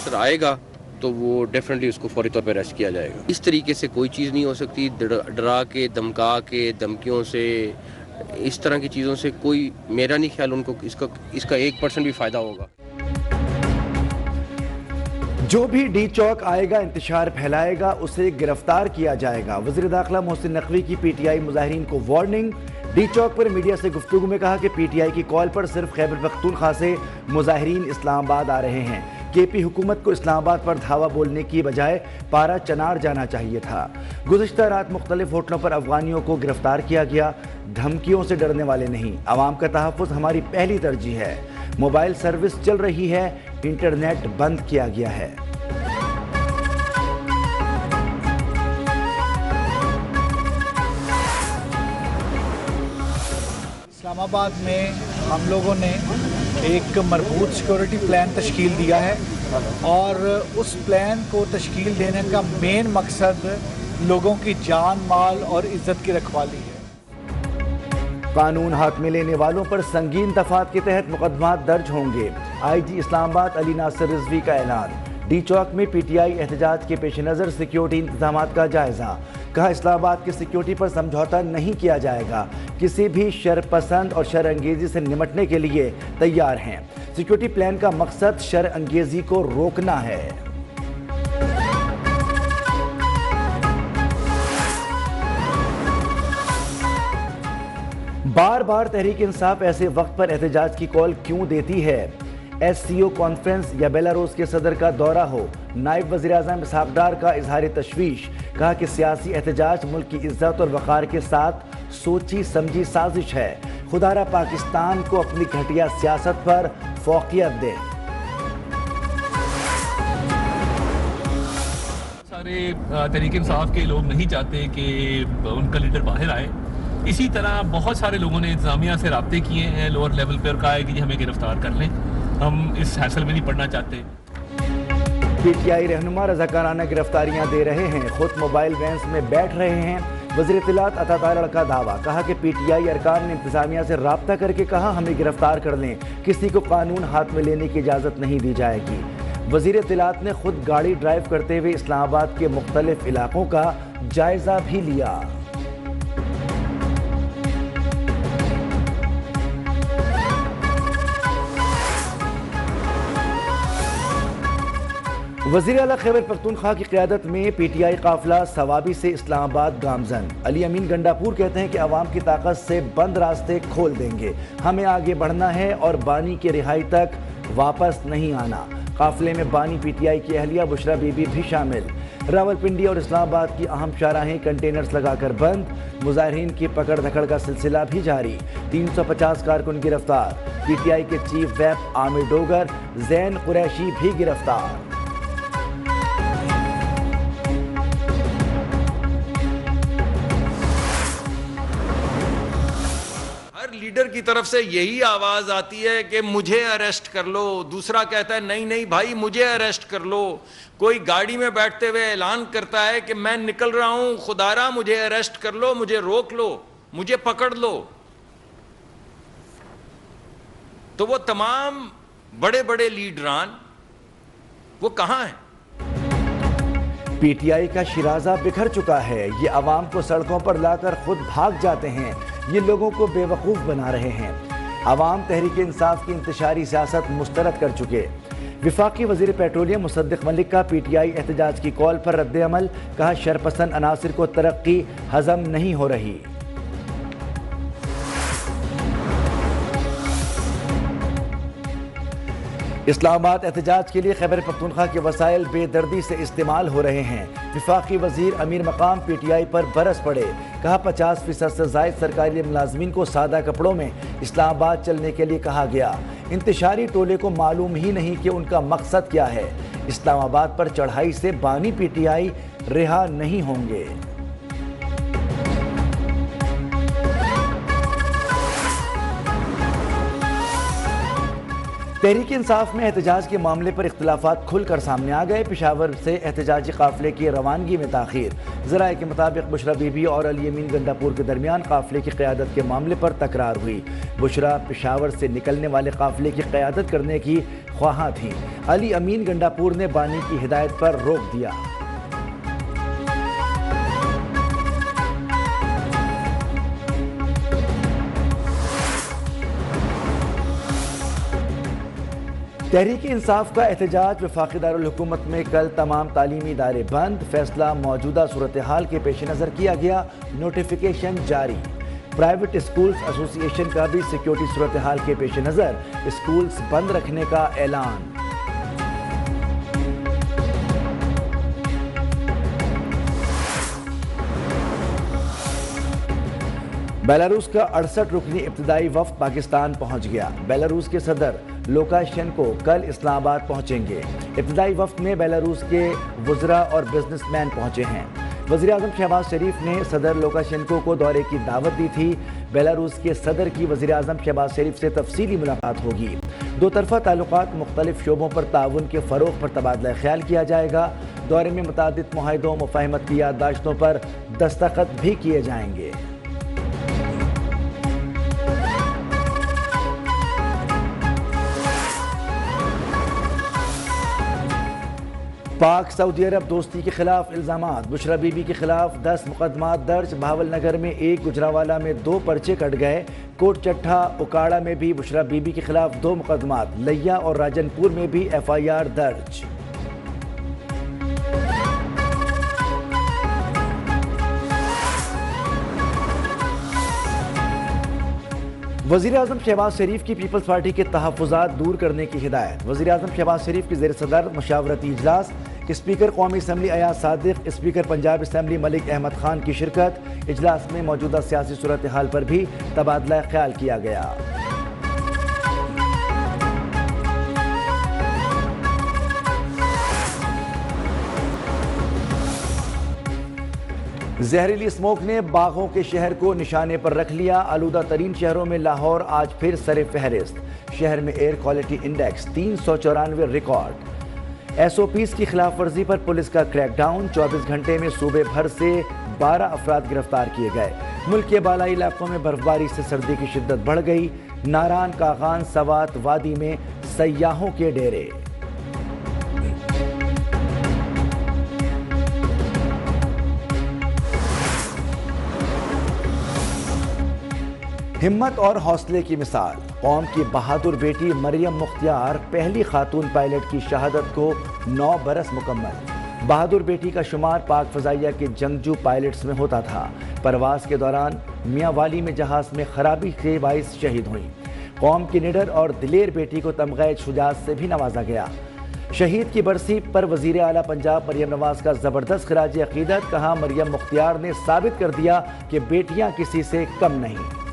عنصر آئے گا تو وہ ڈیفینیٹلی اس کو فوری طور پہ اریسٹ کیا جائے گا. اس طریقے سے کوئی چیز نہیں ہو سکتی، ڈرا کے، دھمکا کے، دھمکیوں سے، اس طرح کی چیزوں سے کوئی، میرا نہیں خیال ان کو اس کا 1% بھی فائدہ ہوگا. جو بھی ڈی چوک آئے گا، انتشار پھیلائے گا، اسے گرفتار کیا جائے گا. وزیر داخلہ محسن نقوی کی پی ٹی آئی مظاہرین کو وارننگ. ڈی چوک پر میڈیا سے گفتگو میں کہا کہ پی ٹی آئی کی کال پر صرف خیبر پختونخوا سے مظاہرین اسلام آباد آ رہے ہیں. کے پی حکومت کو اسلام آباد پر دھاوا بولنے کی بجائے پارا چنار جانا چاہیے تھا. گزشتہ رات مختلف ہوٹلوں پر افغانیوں کو گرفتار کیا گیا. دھمکیوں سے ڈرنے والے نہیں، عوام کا تحفظ ہماری پہلی ترجیح ہے. موبائل سروس چل رہی ہے، انٹرنیٹ بند کیا گیا ہے. اسلام آباد میں ہم لوگوں نے ایک مربوط سیکورٹی پلان تشکیل دیا ہے اور اس پلان کو تشکیل دینے کا مین مقصد لوگوں کی جان، مال اور عزت کی رکھوالی ہے. قانون ہاتھ میں لینے والوں پر سنگین دفعات کے تحت مقدمات درج ہوں گے. آئی جی اسلام آباد علی ناصر رضوی کا اعلان. ڈی چوک میں پی ٹی آئی احتجاج کے پیش نظر سیکیورٹی انتظامات کا جائزہ. کہا اسلام آباد کی سیکیورٹی پر سمجھوتہ نہیں کیا جائے گا. کسی بھی شر پسند اور شر انگیزی سے نمٹنے کے لیے تیار ہیں. سیکیورٹی پلان کا مقصد شر انگیزی کو روکنا ہے. بار بار تحریک انصاف ایسے وقت پر احتجاج کی کال کیوں دیتی ہے؟ ایس سی او کانفرنس یا بیلاروس کے صدر کا دورہ ہو. نائب وزیر اعظم اسحاق ڈار کا اظہار تشویش. کہا کہ سیاسی احتجاج ملک کی عزت اور وقار کے ساتھ سوچی سمجھی سازش ہے. خدا را پاکستان کو اپنی گھٹیا سیاست پر فوقیت دے. سارے تحریک انصاف کے لوگ نہیں چاہتے کہ ان کا لیڈر باہر آئے. اسی طرح بہت سارے لوگوں نے انتظامیہ سے رابطے کیے ہیں لوور لیول پہ اور کہا ہے کہ ہمیں گرفتار کر لیں. ہم اس حیصل میں نہیں پڑنا چاہتے. پی ٹی آئی رہنما رضاکارانہ گرفتاریاں دے رہے ہیں، خود موبائل وینز میں بیٹھ رہے ہیں. وزیر اطلاعات عطا طاہر کا دعویٰ. کہا کہ پی ٹی آئی ارکان نے انتظامیہ سے رابطہ کر کے کہا ہمیں گرفتار کر لیں، کسی کو قانون ہاتھ میں لینے کی اجازت نہیں دی جائے گی. وزیر اطلاعات نے خود گاڑی ڈرائیو کرتے ہوئے اسلام آباد کے مختلف علاقوں کا جائزہ بھی لیا. وزیر اعلیٰ خیبر پختونخوا کی قیادت میں پی ٹی آئی قافلہ ثوابی سے اسلام آباد گامزن. علی امین گنڈاپور کہتے ہیں کہ عوام کی طاقت سے بند راستے کھول دیں گے. ہمیں آگے بڑھنا ہے اور بانی کی رہائی تک واپس نہیں آنا. قافلے میں بانی پی ٹی آئی کی اہلیہ بشرا بی بی بھی شامل. راولپنڈی اور اسلام آباد کی اہم شاہراہیں کنٹینرز لگا کر بند. مظاہرین کی پکڑ دھکڑ کا سلسلہ بھی جاری. 350 کارکن گرفتار. پی ٹی آئی کے چیف ویپ عامر ڈوگر زین قریشی بھی گرفتار. لیڈر کی طرف سے یہی آواز آتی ہے کہ مجھے اریسٹ کر لو. دوسرا کہتا ہے نہیں نہیں بھائی مجھے اریسٹ کر لو. کوئی گاڑی میں بیٹھتے ہوئے اعلان کرتا ہے کہ میں نکل رہا ہوں، خدارا مجھے اریسٹ کر لو، مجھے روک لو، مجھے پکڑ لو. تو وہ تمام بڑے بڑے لیڈران وہ کہاں ہیں؟ پی ٹی آئی کا شیرازہ بکھر چکا ہے. یہ عوام کو سڑکوں پر لا کر خود بھاگ جاتے ہیں. یہ لوگوں کو بے وقوف بنا رہے ہیں. عوام تحریک انصاف کی انتشاری سیاست مسترد کر چکے. وفاقی وزیر پیٹرولیم مصدق ملک کا پی ٹی آئی احتجاج کی کال پر رد عمل. کہا شرپسند عناصر کو ترقی ہضم نہیں ہو رہی. اسلام آباد احتجاج کے لیے خیبر پختونخوا کے وسائل بے دردی سے استعمال ہو رہے ہیں. وفاقی وزیر امیر مقام پی ٹی آئی پر برس پڑے. کہا 50% سے زائد سرکاری ملازمین کو سادہ کپڑوں میں اسلام آباد چلنے کے لیے کہا گیا. انتشاری ٹولے کو معلوم ہی نہیں کہ ان کا مقصد کیا ہے. اسلام آباد پر چڑھائی سے بانی پی ٹی آئی رہا نہیں ہوں گے. تحریک انصاف میں احتجاج کے معاملے پر اختلافات کھل کر سامنے آ گئے۔ پشاور سے احتجاجی قافلے کی روانگی میں تاخیر۔ ذرائع کے مطابق بشرا بی بی اور علی امین گنڈا پور کے درمیان قافلے کی قیادت کے معاملے پر تکرار ہوئی۔ بشرا پشاور سے نکلنے والے قافلے کی قیادت کرنے کی خواہاں تھیں۔ علی امین گنڈا پور نے بانی کی ہدایت پر روک دیا۔ تحریک انصاف کا احتجاج وفاقی دارالحکومت میں کل تمام تعلیمی ادارے بند۔ فیصلہ موجودہ صورتحال کے پیش نظر کیا گیا۔ نوٹیفیکیشن جاری۔ پرائیویٹ اسکولز ایسوسی ایشن کا بھی سیکیورٹی صورتحال کے پیش نظر اسکولز بند رکھنے کا اعلان۔ بیلاروس کا 68 رکنی ابتدائی وفد پاکستان پہنچ گیا۔ بیلاروس کے صدر لوکاشینکو کل اسلام آباد پہنچیں گے۔ ابتدائی وفد میں بیلاروس کے وزراء اور بزنس مین پہنچے ہیں۔ وزیر اعظم شہباز شریف نے صدر لوکاشینکو کو دورے کی دعوت دی تھی۔ بیلاروس کے صدر کی وزیر اعظم شہباز شریف سے تفصیلی ملاقات ہوگی۔ دو طرفہ تعلقات مختلف شعبوں پر تعاون کے فروغ پر تبادلہ خیال کیا جائے گا۔ دورے میں متعدد معاہدوں مفاہمت کی یادداشتوں پر دستخط بھی کیے جائیں گے۔ پاک سعودی عرب دوستی کے خلاف الزامات۔ بشرا بی بی کے خلاف 10 مقدمات درج۔ بہاول نگر میں 1، گجراوالا میں 2 پرچے کٹ گئے۔ کوٹ چٹھا اکاڑا میں بھی بشرا بی بی کے خلاف 2 مقدمات۔ لیا اور راجن پور میں بھی FIR درج۔ وزیر اعظم شہباز شریف کی پیپلز پارٹی کے تحفظات دور کرنے کی ہدایت۔ وزیر اعظم شہباز شریف کی زیر صدر مشاورتی اجلاس۔ اسپیکر قومی assembly Ayaz Sadiq, speaker Punjab assembly Malik Ahmad Khan کی شرکت۔ اجلاس میں موجودہ سیاسی صورتحال پر بھی تبادلہ خیال کیا گیا۔ زہریلی اسموک نے باغوں کے شہر کو نشانے پر رکھ لیا۔ آلودہ ترین شہروں میں لاہور آج پھر سر فہرست۔ شہر میں air quality index 394 record. SOPs کی خلاف ورزی پر پولیس کا کریک ڈاؤن۔ 24 گھنٹے میں صوبے بھر سے 12 افراد گرفتار کیے گئے۔ ملک کے بالائی علاقوں میں برف باری سے سردی کی شدت بڑھ گئی۔ ناران، کاغان، سوات وادی میں سیاحوں کے ڈیرے۔ ہمت اور حوصلے کی مثال۔ قوم کی بہادر بیٹی مریم مختار پہلی خاتون پائلٹ کی شہادت کو 9 برس مکمل۔ بہادر بیٹی کا شمار پاک فضائیہ کے جنگجو پائلٹس میں ہوتا تھا۔ پرواز کے دوران میاں والی میں جہاز میں خرابی کے باعث شہید ہوئیں۔ قوم کی نڈر اور دلیر بیٹی کو تمغہ شجاعت سے بھی نوازا گیا۔ شہید کی برسی پر وزیر اعلیٰ پنجاب مریم نواز کا زبردست خراج عقیدت۔ کہا مریم مختار نے ثابت کر دیا کہ بیٹیاں کسی سے کم نہیں۔